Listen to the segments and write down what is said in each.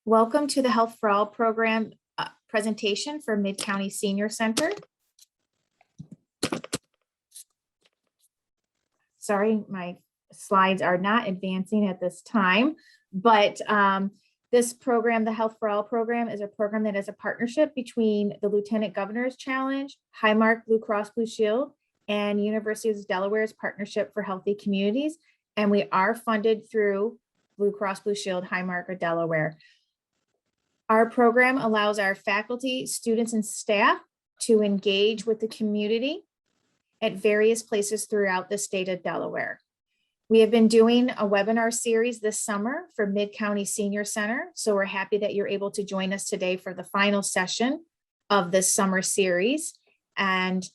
Welcome to the Health for All program presentation for Mid-County Senior Center. Sorry, my slides are not advancing at this time, but this program, the Health for All program, is a program that is a partnership between the Lieutenant Governor's Challenge, Highmark Blue Cross Blue Shield, and University of Delaware's Partnership for Healthy Communities. And we are funded through Blue Cross Blue Shield, Highmark, or Delaware. Our program allows our faculty, students, and staff to engage with the community at various places throughout the state of Delaware. We have been doing a webinar series this summer for Mid-County Senior Center, so we're happy that you're able to join us today for the final session of this summer series. And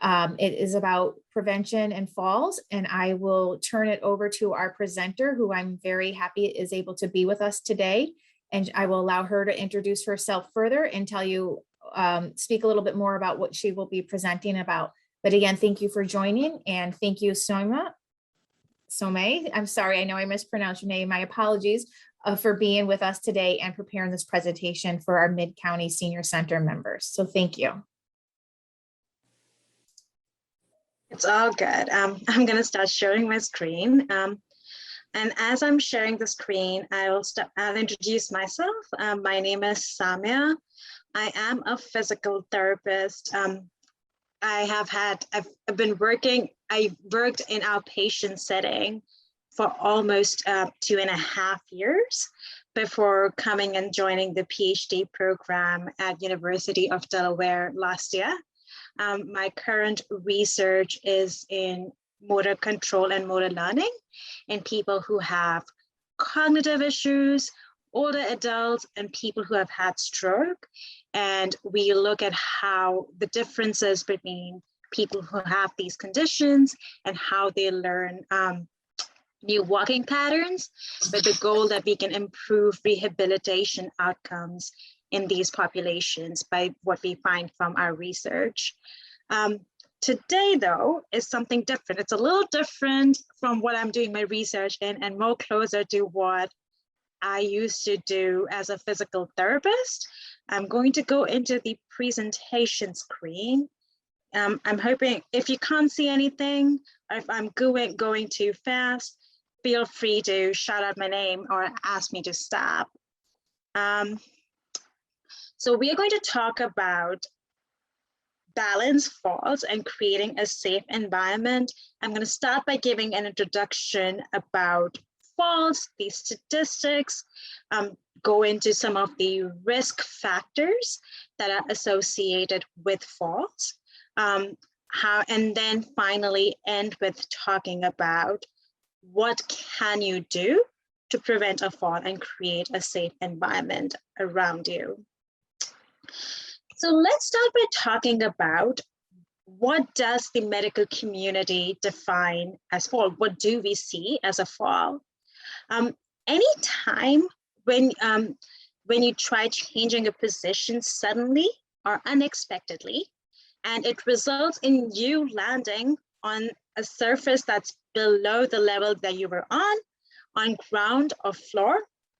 it is about prevention and falls, and I will turn it over to our presenter, who I'm very happy is able to be with us today. And I will allow her to introduce herself further and tell you, speak a little bit more about what she will be presenting about. But again, thank you for joining, and thank you, Some. I'm sorry, I know I mispronounced your name. My apologies for being with us today and preparing this presentation for our Mid-County Senior Center members. So thank you. It's all good. I'm going to start sharing my screen. And as I'm sharing the screen, I'll introduce myself. My name is Samia. I am a physical therapist. I've worked in outpatient setting for almost 2.5 years before coming and joining the PhD program at University of Delaware last year. My current research is in motor control and motor learning in people who have cognitive issues, older adults, and people who have had stroke. And we look at how the differences between people who have these conditions and how they learn new walking patterns, with the goal that we can improve rehabilitation outcomes in these populations by what we find from our research. Today, though, is something different. It's a little different from what I'm doing my research in and more closer to what I used to do as a physical therapist. I'm going to go into the presentation screen. I'm hoping if you can't see anything, or if I'm going too fast, feel free to shout out my name or ask me to stop. So we are going to talk about balance falls and creating a safe environment. I'm going to start by giving an introduction about falls, the statistics, go into some of the risk factors that are associated with falls, and then finally end with talking about what can you do to prevent a fall and create a safe environment around you. So let's start by talking about what does the medical community define as fall? What do we see as a fall? Anytime when you try changing a position suddenly or unexpectedly, and it results in you landing on a surface that's below the level that you were on ground or floor,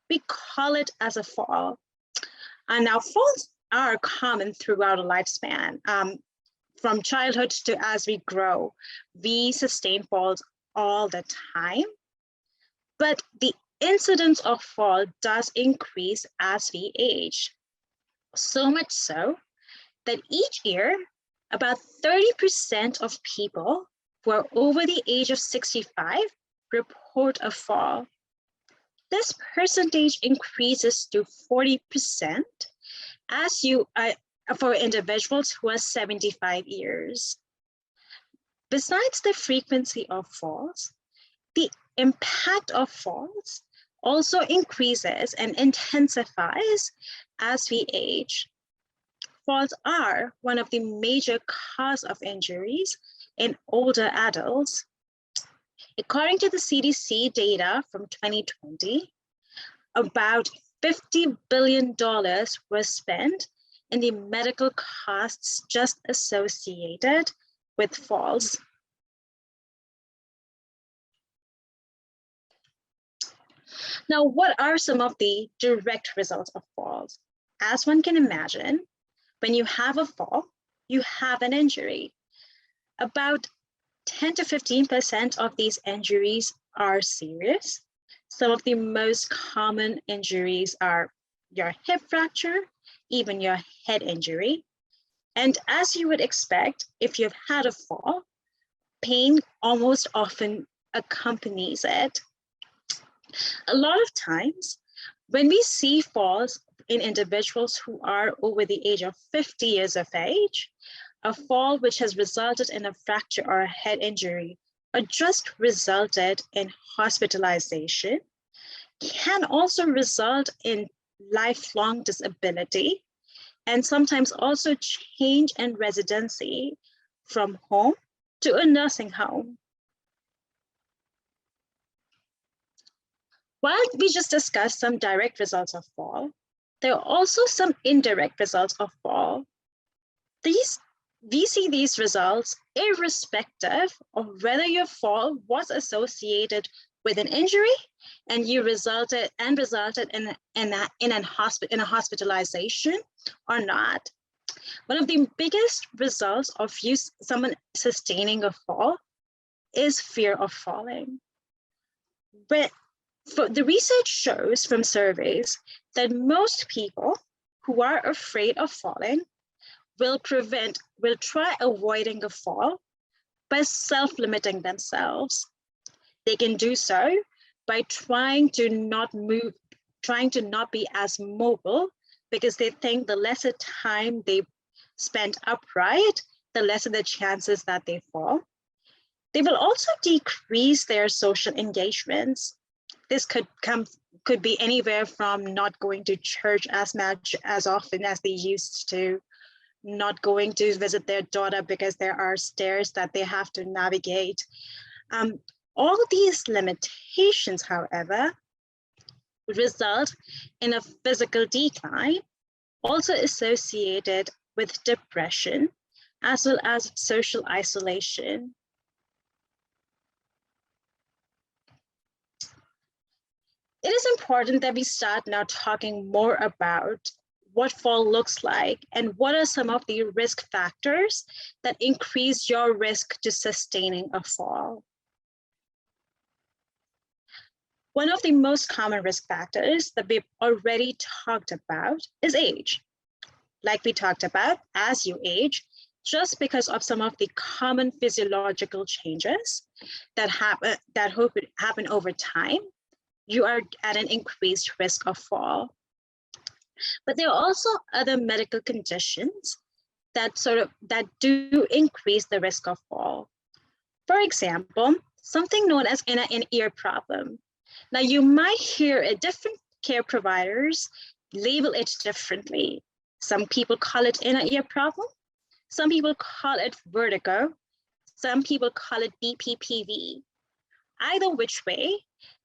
we call it as a fall. And now falls are common throughout a lifespan. From childhood to as we grow, we sustain falls all the time, but the incidence of fall does increase as we age. So much so that each year, about 30% of people who are over the age of 65 report a fall. This percentage increases to 40% for individuals who are 75 years. Besides the frequency of falls, the impact of falls also increases and intensifies as we age. Falls are one of the major causes of injuries in older adults. According to the CDC data from 2020, about $50 billion was spent in the medical costs just associated with falls. Now, what are some of the direct results of falls? As one can imagine, when you have a fall, you have an injury. About 10 to 15% of these injuries are serious. Some of the most common injuries are your hip fracture, even your head injury. And as you would expect, if you've had a fall, pain almost often accompanies it. A lot of times, when we see falls in individuals who are over the age of 50 years of age, a fall which has resulted in a fracture or a head injury, or just resulted in hospitalization, can also result in lifelong disability, and sometimes also change in residency from home to a nursing home. While we just discussed some direct results of fall, there are also some indirect results of fall. We see these results irrespective of whether your fall was associated with an injury and you resulted in a hospitalization or not. One of the biggest results of someone sustaining a fall is fear of falling. But the research shows from surveys that most people who are afraid of falling will try avoiding a fall by self-limiting themselves. They can do so by trying to not be as mobile, because they think the lesser time they spend upright, the lesser the chances that they fall. They will also decrease their social engagements. This could be anywhere from not going to church as much as often as they used to, not going to visit their daughter because there are stairs that they have to navigate. All of these limitations, however, result in a physical decline, also associated with depression, as well as social isolation. It is important that we start now talking more about what fall looks like and what are some of the risk factors that increase your risk to sustaining a fall. One of the most common risk factors that we've already talked about is age. Like we talked about, as you age, just because of some of the common physiological changes that happen over time, you are at an increased risk of fall. But there are also other medical conditions that do increase the risk of fall. For example, something known as an ear problem. Now, you might hear different care providers label it differently. Some people call it inner ear problem. Some people call it vertigo. Some people call it BPPV. Either which way,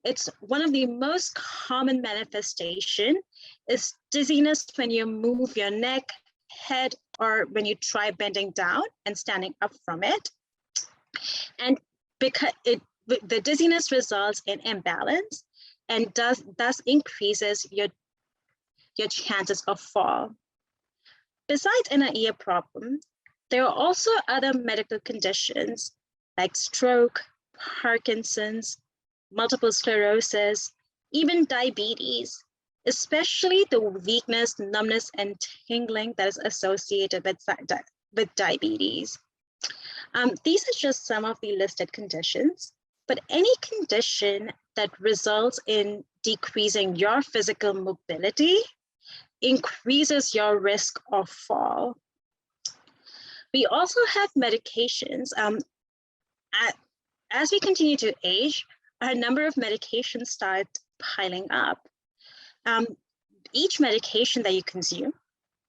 it's one of the most common manifestation is dizziness when you move your neck, head, or when you try bending down and standing up from it. And because the dizziness results in imbalance and thus increases your chances of fall. Besides an ear problem, there are also other medical conditions like stroke, Parkinson's, multiple sclerosis, even diabetes, especially the weakness, numbness, and tingling that is associated with diabetes. These are just some of the listed conditions, but any condition that results in decreasing your physical mobility increases your risk of fall. We also have medications. As we continue to age, a number of medications start piling up. Each medication that you consume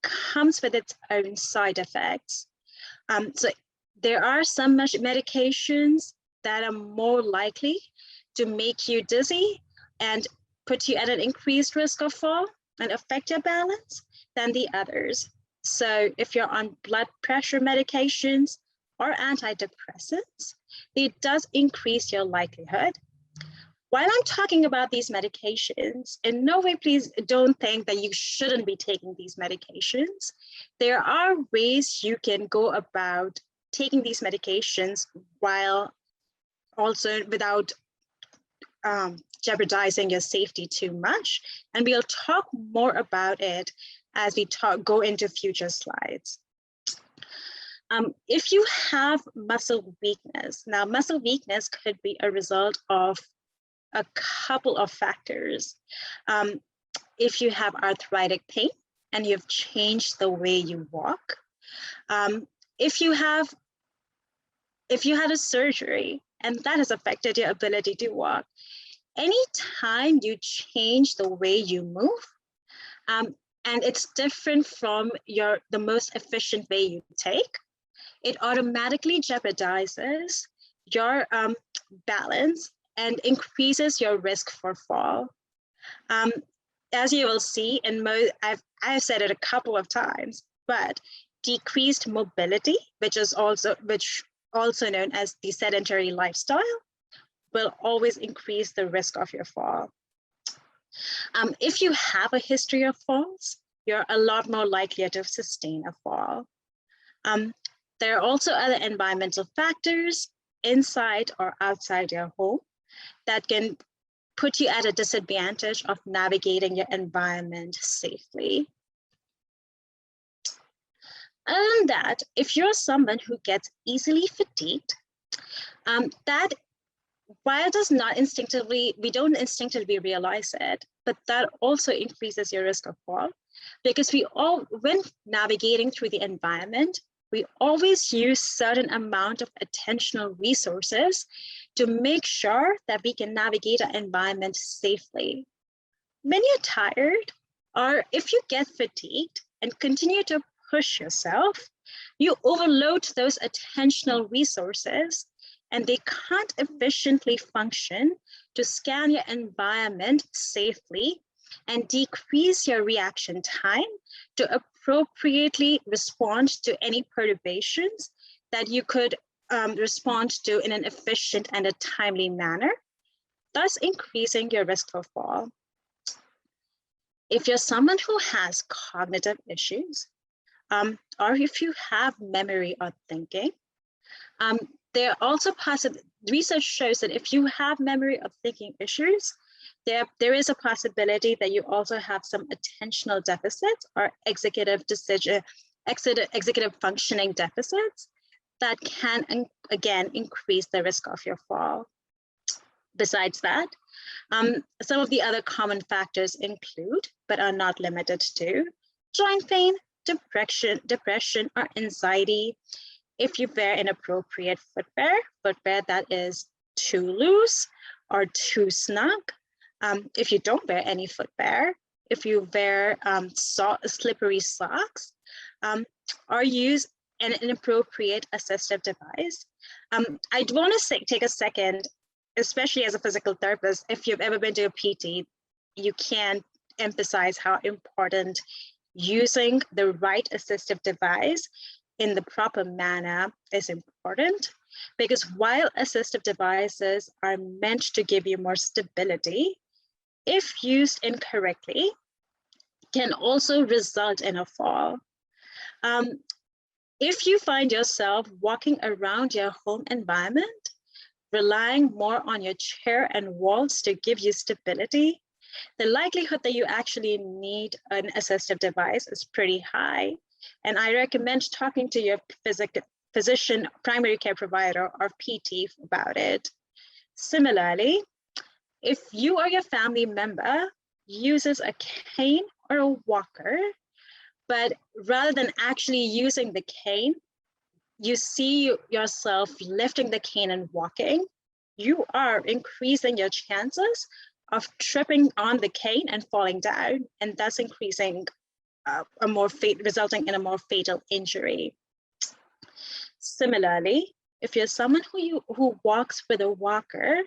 comes with its own side effects. So there are some medications that are more likely to make you dizzy and put you at an increased risk of fall and affect your balance than the others. So if you're on blood pressure medications or antidepressants, it does increase your likelihood. While I'm talking about these medications, in no way, please don't think that you shouldn't be taking these medications. There are ways you can go about taking these medications while also without jeopardizing your safety too much. And we'll talk more about it as we go into future slides. If you have muscle weakness, now muscle weakness could be a result of a couple of factors. If you have arthritic pain and you've changed the way you walk, if you had a surgery and that has affected your ability to walk, anytime you change the way you move, and it's different from the most efficient way you take, it automatically jeopardizes your balance and increases your risk for fall. As you will see, I've said it a couple of times, but decreased mobility, which also known as the sedentary lifestyle, will always increase the risk of your fall. If you have a history of falls, you're a lot more likely to sustain a fall. There are also other environmental factors inside or outside your home that can put you at a disadvantage of navigating your environment safely. Other than that, if you're someone who gets easily fatigued, that while we don't instinctively realize it, but that also increases your risk of fall, because when navigating through the environment, we always use certain amount of attentional resources to make sure that we can navigate our environment safely. When you're tired, or if you get fatigued and continue to push yourself, you overload those attentional resources and they can't efficiently function to scan your environment safely and decrease your reaction time to appropriately respond to any perturbations that you could respond to in an efficient and a timely manner, thus increasing your risk for fall. If you're someone who has cognitive issues, or if you have memory or thinking, there are also research shows that if you have memory or thinking issues, there is a possibility that you also have some attentional deficits or executive functioning deficits that can, again, increase the risk of your fall. Besides that, some of the other common factors include, but are not limited to, joint pain, depression or anxiety. If you wear inappropriate footwear that is too loose or too snug, if you don't wear any footwear, if you wear slippery socks, or use an inappropriate assistive device. I want to take a second, especially as a physical therapist, if you've ever been to a PT, you can emphasize how important using the right assistive device in the proper manner is important, because while assistive devices are meant to give you more stability, if used incorrectly, can also result in a fall. If you find yourself walking around your home environment, relying more on your chair and walls to give you stability, the likelihood that you actually need an assistive device is pretty high. And I recommend talking to your physician, primary care provider, or PT about it. Similarly, if you or your family member uses a cane or a walker, but rather than actually using the cane, you see yourself lifting the cane and walking, you are increasing your chances of tripping on the cane and falling down, and thus increasing resulting in a more fatal injury. Similarly, if you're someone who walks with a walker,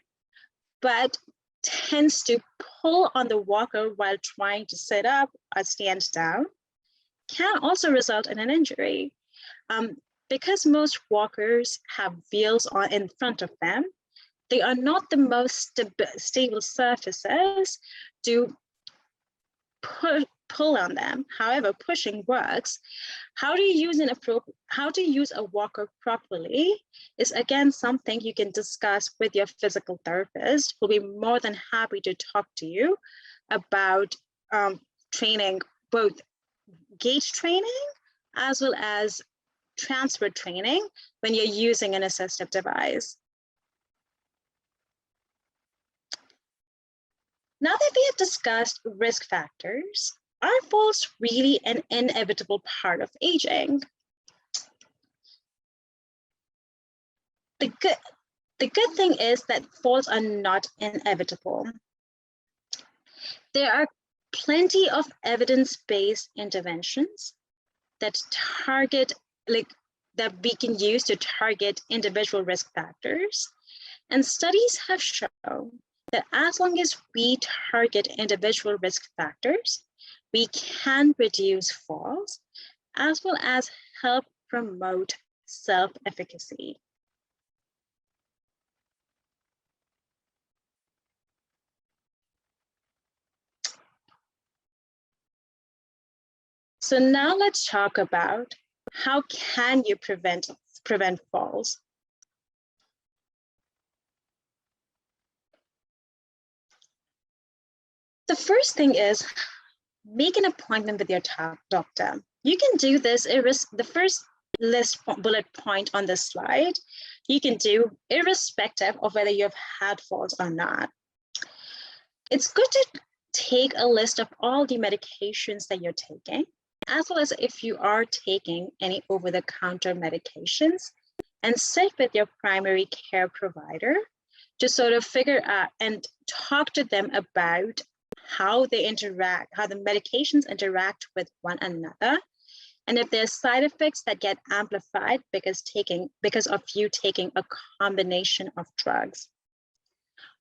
but tends to pull on the walker while trying to sit up or stand down, can also result in an injury. Because most walkers have wheels in front of them, they are not the most stable surfaces to pull on them. However, pushing works. How to use a walker properly is again something you can discuss with your physical therapist, who'll be more than happy to talk to you about training, both gait training as well as transfer training when you're using an assistive device. Now that we have discussed risk factors, are falls really an inevitable part of aging? The good thing is that falls are not inevitable. There are plenty of evidence-based interventions that that we can use to target individual risk factors. And studies have shown that as long as we target individual risk factors, we can reduce falls as well as help promote self-efficacy. So now let's talk about how can you prevent falls. The first thing is make an appointment with your doctor. You can do this, the first bullet point on this slide, you can do irrespective of whether you've had falls or not. It's good to take a list of all the medications that you're taking, as well as if you are taking any over-the-counter medications, and sit with your primary care provider to sort of figure out and talk to them about how the medications interact with one another, and if there's side effects that get amplified because of you taking a combination of drugs.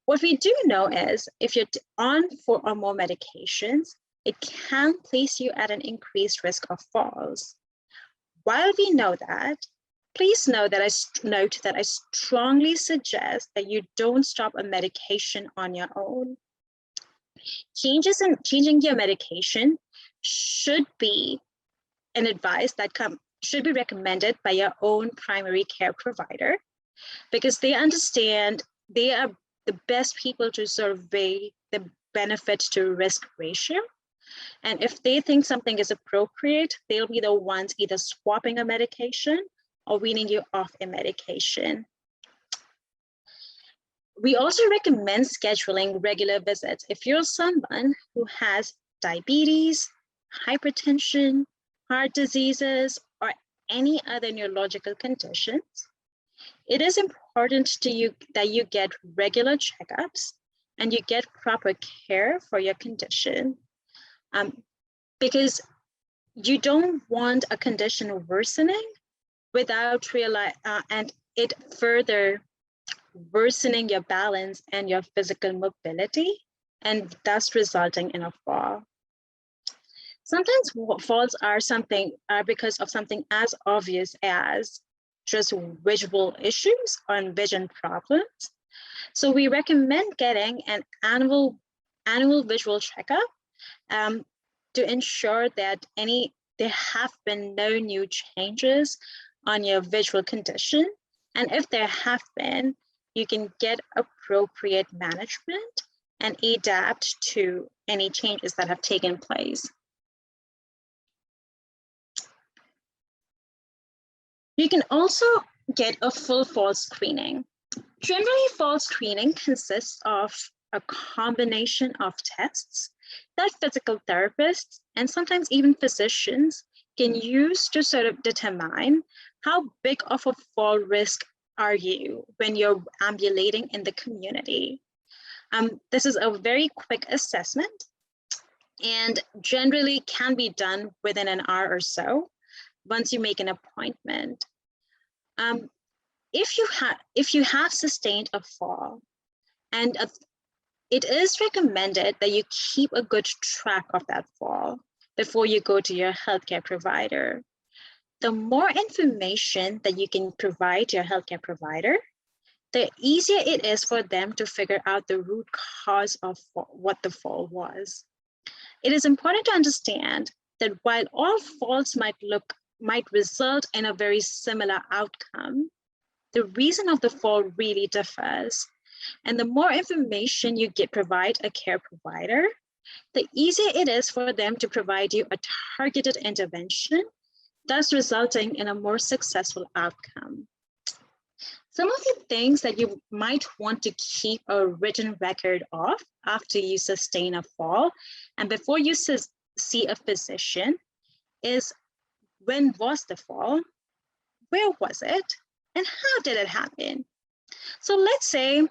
What we do know is if you're on 4 or more medications, it can place you at an increased risk of falls. While we know that, please note that I strongly suggest that you don't stop a medication on your own. Changing your medication should be an advice that should be recommended by your own primary care provider, because they understand, they are the best people to survey the benefit to risk ratio. And if they think something is appropriate, they'll be the ones either swapping a medication or weaning you off a medication. We also recommend scheduling regular visits. If you're someone who has diabetes, hypertension, heart diseases, or any other neurological conditions, it is important to you that you get regular checkups and you get proper care for your condition, because you don't want a condition worsening without and it further worsening your balance and your physical mobility, and thus resulting in a fall. Sometimes falls are because of something as obvious as just visual issues or vision problems. So we recommend getting an annual visual checkup to ensure that there have been no new changes on your visual condition. And if there have been, you can get appropriate management and adapt to any changes that have taken place. You can also get a full fall screening. Generally, fall screening consists of a combination of tests that physical therapists and sometimes even physicians can use to sort of determine how big of a fall risk are you when you're ambulating in the community. This is a very quick assessment and generally can be done within an hour or so once you make an appointment. If you have sustained a fall, and it is recommended that you keep a good track of that fall before you go to your healthcare provider. The more information that you can provide your healthcare provider, the easier it is for them to figure out the root cause of what the fall was. It is important to understand that while all falls might result in a very similar outcome, the reason of the fall really differs. And the more information you provide a care provider, the easier it is for them to provide you a targeted intervention, thus resulting in a more successful outcome. Some of the things that you might want to keep a written record of after you sustain a fall and before you see a physician is: when was the fall? Where was it? And how did it happen? So let's say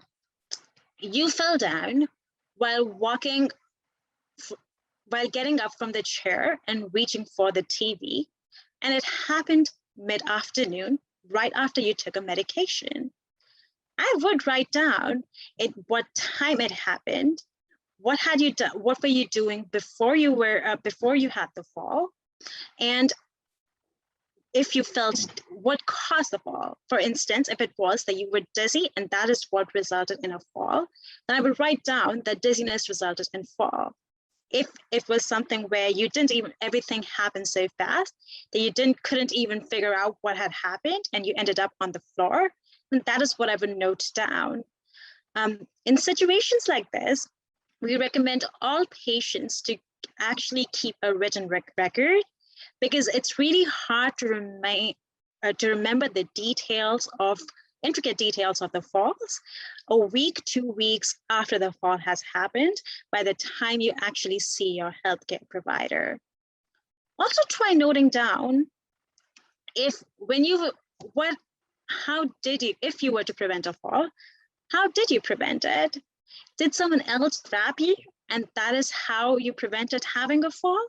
you fell down while getting up from the chair and reaching for the TV, and it happened mid-afternoon, right after you took a medication. I would write down what time it happened, what were you doing before you had the fall, and if you felt what caused the fall. For instance, if it was that you were dizzy and that is what resulted in a fall, then I would write down that dizziness resulted in fall. If it was something where everything happened so fast that you couldn't even figure out what had happened and you ended up on the floor, then that is what I would note down. In situations like this, we recommend all patients to actually keep a written record, because it's really hard to remember the intricate details of the falls a week, 2 weeks after the fall has happened, by the time you actually see your healthcare provider. Also try noting down if you were to prevent a fall, how did you prevent it? Did someone else grab you and that is how you prevented having a fall?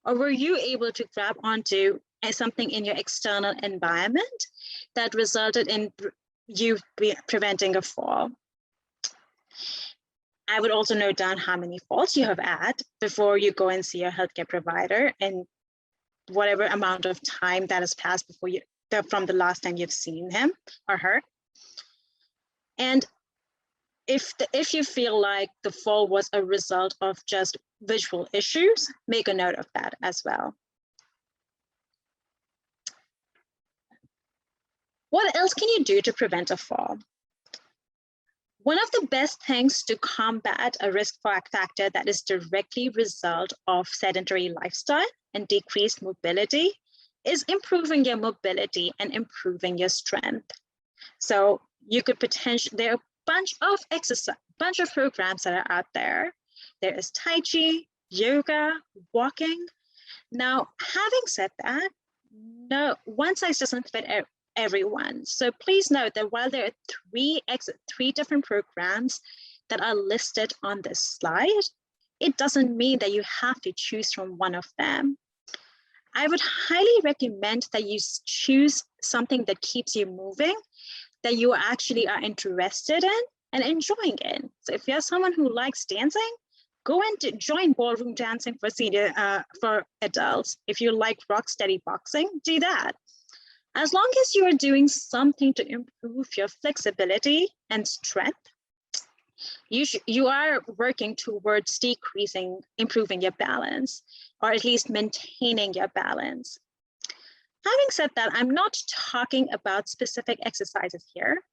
Or were you able to grab onto something in your external environment that resulted in you preventing a fall? I would also note down how many falls you have had before you go and see your healthcare provider, and whatever amount of time that has passed from the last time you've seen him or her. And if you feel like the fall was a result of just visual issues, make a note of that as well. What else can you do to prevent a fall? One of the best things to combat a risk factor that is directly result of sedentary lifestyle and decreased mobility is improving your mobility and improving your strength. So you could there are bunch of programs that are out there. There is Tai Chi, yoga, walking. Now, having said that, no one size doesn't fit everyone. So please note that while there are three different programs that are listed on this slide, it doesn't mean that you have to choose from one of them. I would highly recommend that you choose something that keeps you moving, that you actually are interested in and enjoying it. So if you're someone who likes dancing, go and join ballroom dancing for adults. If you like rock steady boxing, do that. As long as you are doing something to improve your flexibility and strength, you are working towards improving your balance, or at least maintaining your balance. Having said that, I'm not talking about specific exercises here,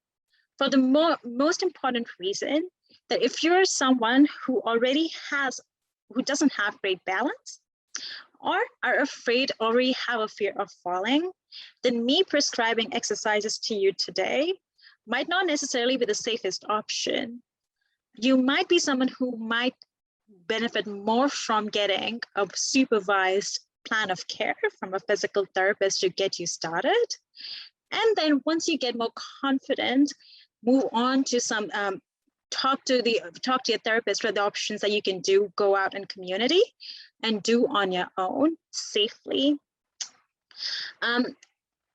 for the most important reason that if you're someone who doesn't have great balance, or are afraid, already have a fear of falling, then me prescribing exercises to you today might not necessarily be the safest option. You might be someone who might benefit more from getting a supervised plan of care from a physical therapist to get you started. And then once you get more confident, move on to talk to your therapist for the options that you can go out in community and do on your own safely.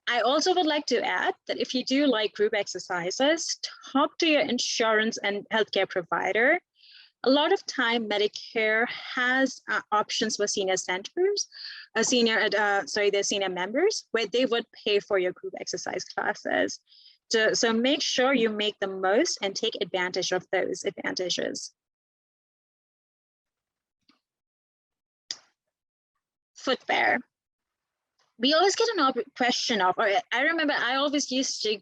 I also would like to add that if you do like group exercises, talk to your insurance and healthcare provider. A lot of time, Medicare has options for senior centers, the senior members, where they would pay for your group exercise classes. So make sure you make the most and take advantage of those advantages. Footwear. We always get a question of, or I remember I always used to,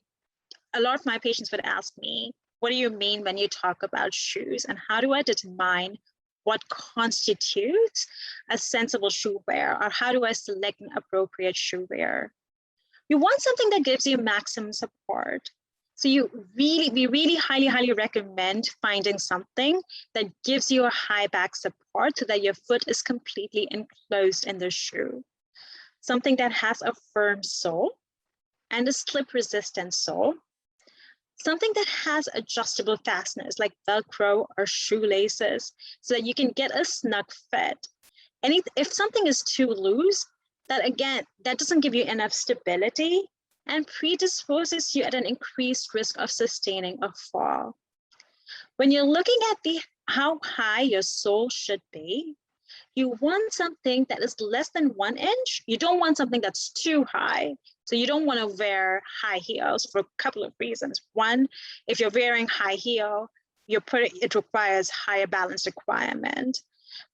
a lot of my patients would ask me, what do you mean when you talk about shoes, and how do I determine what constitutes a sensible shoe wear, or how do I select an appropriate shoe wear? You want something that gives you maximum support. So we really highly recommend finding something that gives you a high back support so that your foot is completely enclosed in the shoe. Something that has a firm sole and a slip resistant sole. Something that has adjustable fasteners like Velcro or shoelaces so that you can get a snug fit. And if something is too loose, that doesn't give you enough stability and predisposes you at an increased risk of sustaining a fall. When you're looking at how high your sole should be, you want something that is less than 1 inch. You don't want something that's too high. So you don't want to wear high heels for a couple of reasons. One, if you're wearing high heel, it requires higher balance requirement.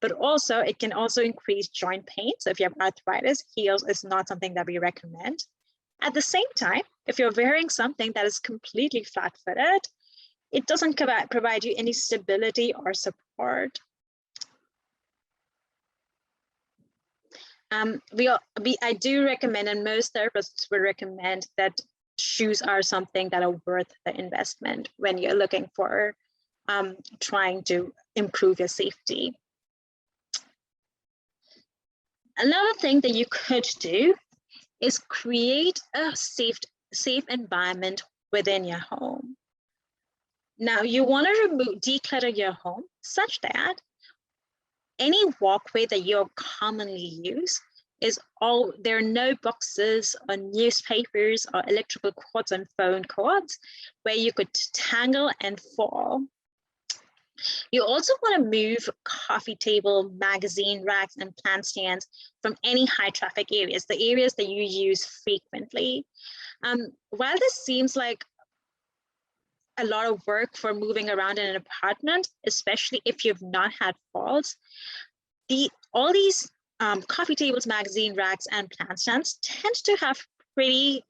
But also, it can also increase joint pain. So if you have arthritis, heels is not something that we recommend. At the same time, if you're wearing something that is completely flat-footed, it doesn't provide you any stability or support. I do recommend, and most therapists would recommend, that shoes are something that are worth the investment when you're looking for trying to improve your safety. Another thing that you could do is create a safe environment within your home. Now, you want to declutter your home such that any walkway that you commonly use there are no boxes or newspapers or electrical cords and phone cords where you could tangle and fall. You also want to move coffee table, magazine racks, and plant stands from any high traffic areas, the areas that you use frequently. While this seems like a lot of work for moving around in an apartment, especially if you've not had falls, all these coffee tables, magazine racks, and plant stands tend to have pretty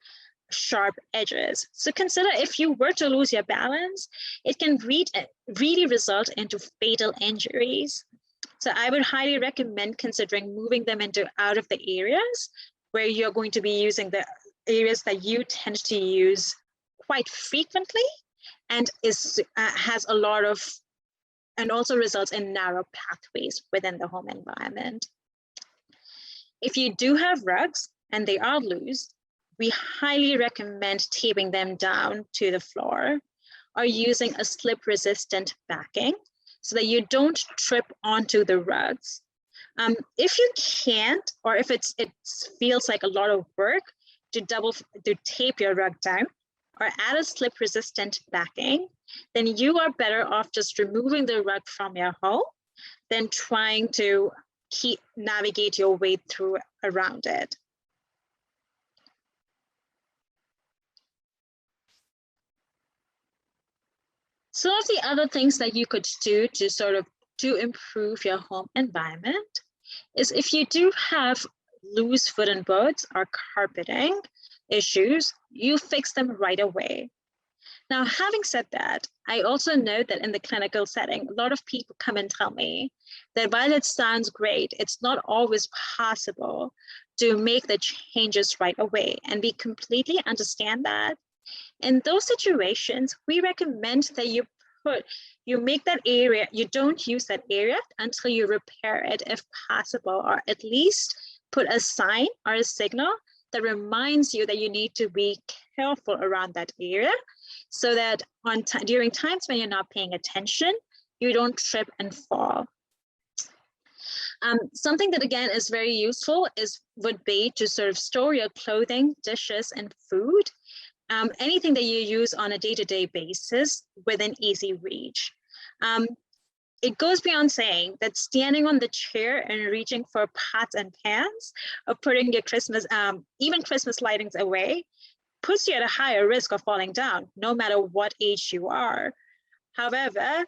sharp edges. So consider, if you were to lose your balance, it can really result into fatal injuries. So I would highly recommend considering moving them out of the areas where you're going to be using the areas that you tend to use quite frequently, and has a lot of, and also results in narrow pathways within the home environment. If you do have rugs and they are loose, we highly recommend taping them down to the floor or using a slip-resistant backing so that you don't trip onto the rugs. If you can't, or if it feels like a lot of work to tape your rug down or add a slip-resistant backing, then you are better off just removing the rug from your home than trying to navigate your way through around it. Some of the other things that you could do to improve your home environment is, if you do have loose wooden boards or carpeting issues, you fix them right away. Now, having said that, I also know that in the clinical setting, a lot of people come and tell me that while it sounds great, it's not always possible to make the changes right away. And we completely understand that. In those situations, we recommend that you make that area, you don't use that area until you repair it if possible, or at least put a sign or a signal that reminds you that you need to be careful around that area, so that during times when you're not paying attention, you don't trip and fall. Something that again is very useful would be to sort of store your clothing, dishes, and food, anything that you use on a day-to-day basis within easy reach. It goes beyond saying that standing on the chair and reaching for pots and pans, or putting your even Christmas lightings away, puts you at a higher risk of falling down, no matter what age you are. However,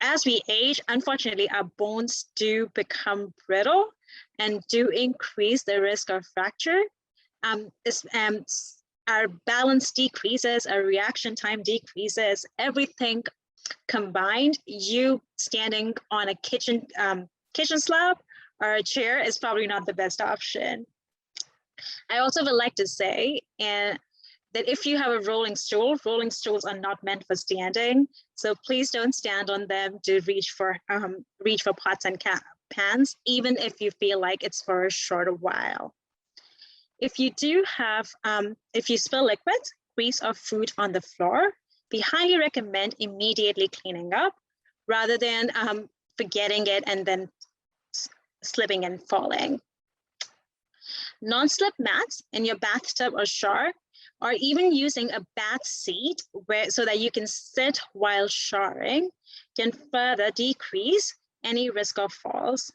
as we age, unfortunately, our bones do become brittle and do increase the risk of fracture. Our balance decreases, our reaction time decreases, everything combined. You standing on a kitchen slab or a chair is probably not the best option. I also would like to say that if you have a rolling stools are not meant for standing. So please don't stand on them to reach for pots and pans, even if you feel like it's for a shorter while. If you spill liquid, grease, or food on the floor, we highly recommend immediately cleaning up rather than forgetting it and then slipping and falling. Non-slip mats in your bathtub or shower, or even using a bath seat so that you can sit while showering, can further decrease any risk of falls.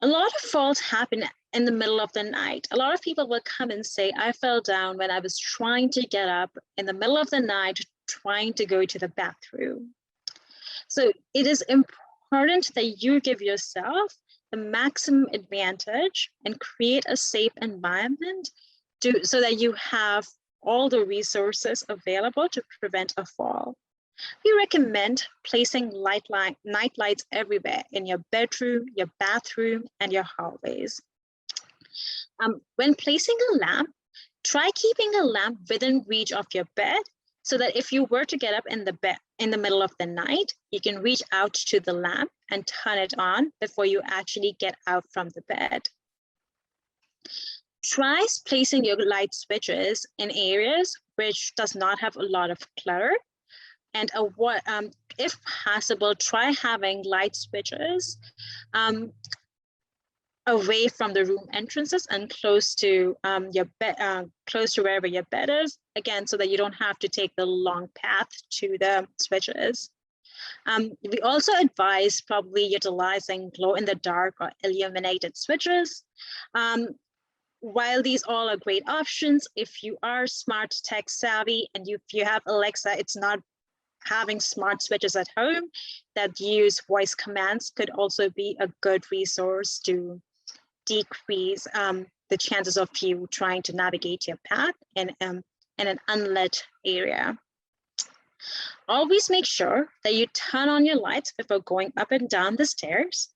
A lot of falls happen in the middle of the night. A lot of people will come and say, I fell down when I was trying to get up in the middle of the night, trying to go to the bathroom. So it is important that you give yourself the maximum advantage and create a safe environment so that you have all the resources available to prevent a fall. We recommend placing night lights everywhere in your bedroom, your bathroom, and your hallways. When placing a lamp, try keeping a lamp within reach of your bed so that if you were to get up in the middle of the night, you can reach out to the lamp and turn it on before you actually get out from the bed. Try placing your light switches in areas which does not have a lot of clutter. And if possible, try having light switches away from the room entrances and close to your bed, close to wherever your bed is, again, so that you don't have to take the long path to the switches. We also advise probably utilizing glow-in-the-dark or illuminated switches. While these all are great options, if you are smart tech savvy and if you have Alexa, it's not having smart switches at home that use voice commands could also be a good resource to decrease the chances of you trying to navigate your path in an unlit area. Always make sure that you turn on your lights before going up and down the stairs.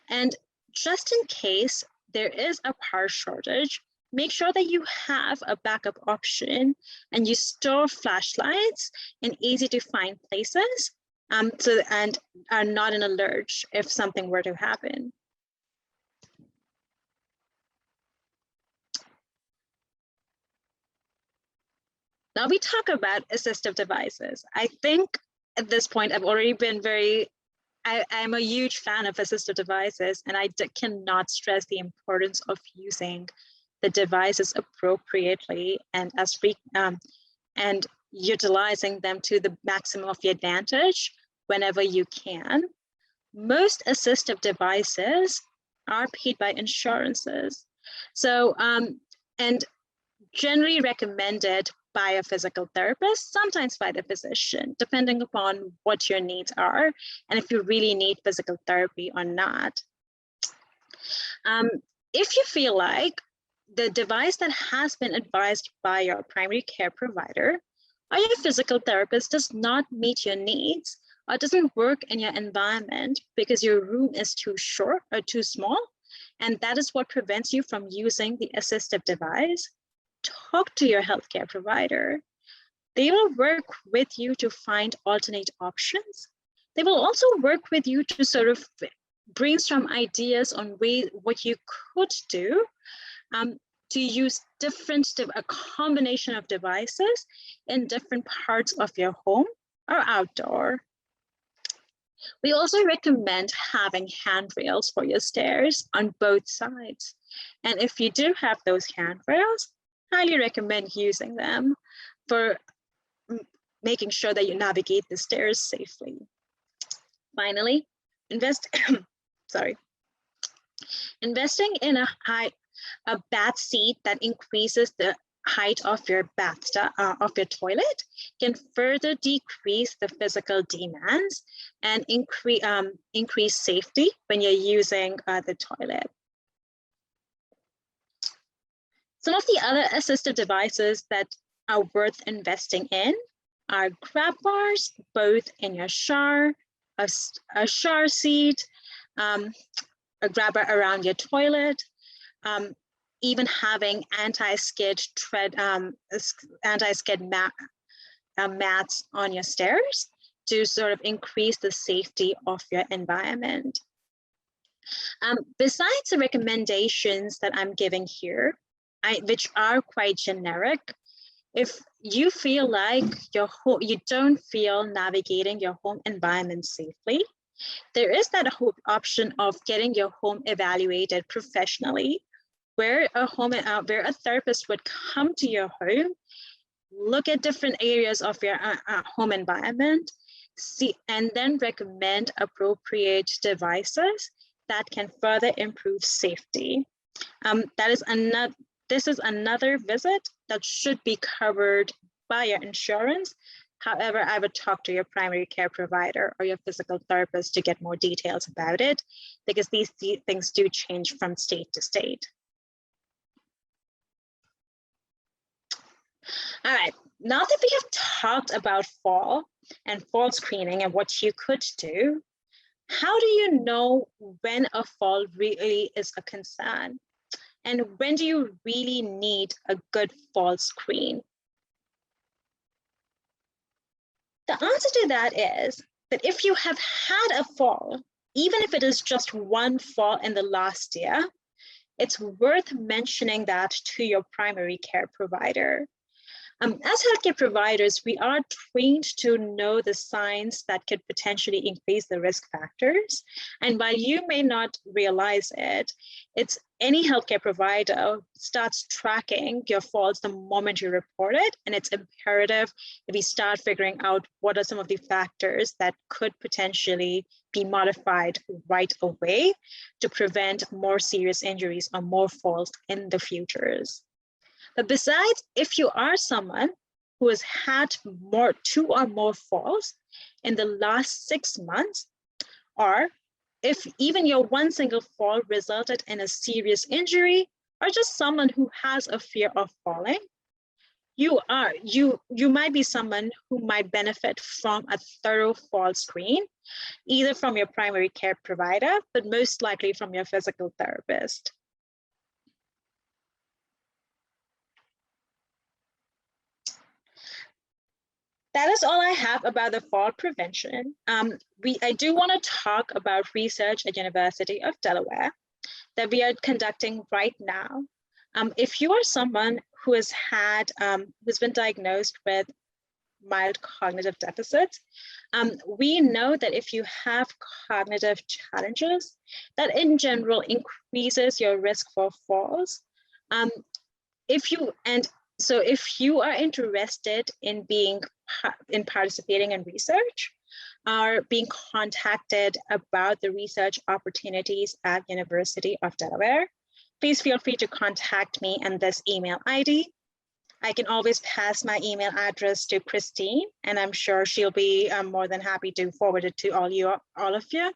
And just in case there is a power shortage, make sure that you have a backup option and you store flashlights in easy to find places and are not in a lurch if something were to happen. Now we talk about assistive devices. I think at this point I've already been I'm a huge fan of assistive devices, and I cannot stress the importance of using the devices appropriately and and utilizing them to the maximum of your advantage whenever you can. Most assistive devices are paid by insurances, so and generally recommended by a physical therapist, sometimes by the physician, depending upon what your needs are and if you really need physical therapy or not. If you feel like the device that has been advised by your primary care provider or your physical therapist does not meet your needs or doesn't work in your environment because your room is too short or too small, and that is what prevents you from using the assistive device, talk to your healthcare provider. They will work with you to find alternate options. They will also work with you to sort of brainstorm ideas on what you could do to use a combination of devices in different parts of your home or outdoor. We also recommend having handrails for your stairs on both sides. And if you do have those handrails, highly recommend using them for making sure that you navigate the stairs safely. Finally, invest sorry. Investing in a bath seat that increases the height of your bathtub, of your toilet, can further decrease the physical demands and increase safety when you're using the toilet. Some of the other assistive devices that are worth investing in are grab bars, both in your shower, a shower seat, a grabber around your toilet, even having anti-skid mats on your stairs to sort of increase the safety of your environment. Besides the recommendations that I'm giving here, which are quite generic, if you feel like you don't feel navigating your home environment safely, there is that option of getting your home evaluated professionally, where a therapist would come to your home, look at different areas of your home environment, and then recommend appropriate devices that can further improve safety. This is another visit that should be covered by your insurance. However, I would talk to your primary care provider or your physical therapist to get more details about it, because these things do change from state to state. All right, now that we have talked about fall and fall screening and what you could do, how do you know when a fall really is a concern? And when do you really need a good fall screen? The answer to that is that if you have had a fall, even if it is just one fall in the last year, it's worth mentioning that to your primary care provider. As healthcare providers, we are trained to know the signs that could potentially increase the risk factors. And while you may not realize it, any healthcare provider starts tracking your falls the moment you report it. And it's imperative that we start figuring out what are some of the factors that could potentially be modified right away to prevent more serious injuries or more falls in the futures. But besides, if you are someone who has had 2 or more falls in the last 6 months, or if even your one single fall resulted in a serious injury, or just someone who has a fear of falling, you might be someone who might benefit from a thorough fall screen, either from your primary care provider, but most likely from your physical therapist. That is all I have about the fall prevention. I do want to talk about research at University of Delaware that we are conducting right now. If you are someone who has who's been diagnosed with mild cognitive deficits, we know that if you have cognitive challenges, that in general increases your risk for falls. So if you are interested in participating in research or being contacted about the research opportunities at University of Delaware, please feel free to contact me on this email ID. I can always pass my email address to Christine, and I'm sure she'll be more than happy to forward it to all of you.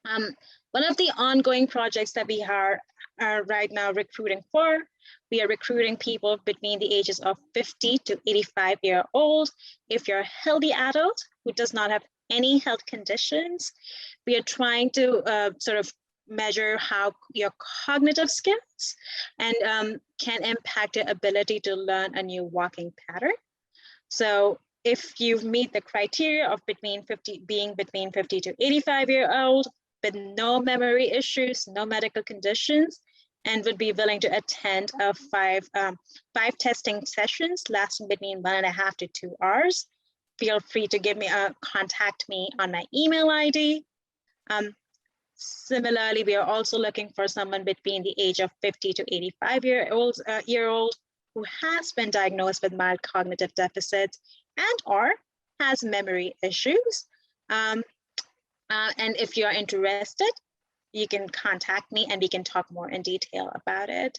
One of the ongoing projects that we are right now recruiting for, we are recruiting people between the ages of 50 to 85 years old. If you're a healthy adult who does not have any health conditions, we are trying to sort of measure how your cognitive skills and can impact your ability to learn a new walking pattern. So if you meet the criteria of being between 50 to 85 years old, with no memory issues, no medical conditions, and would be willing to attend 5 testing sessions lasting between 1.5 to 2 hours, feel free to contact me on my email ID. Similarly, we are also looking for someone between the age of 50 to 85 year old who has been diagnosed with mild cognitive deficits and or has memory issues. And if you're interested, you can contact me and we can talk more in detail about it.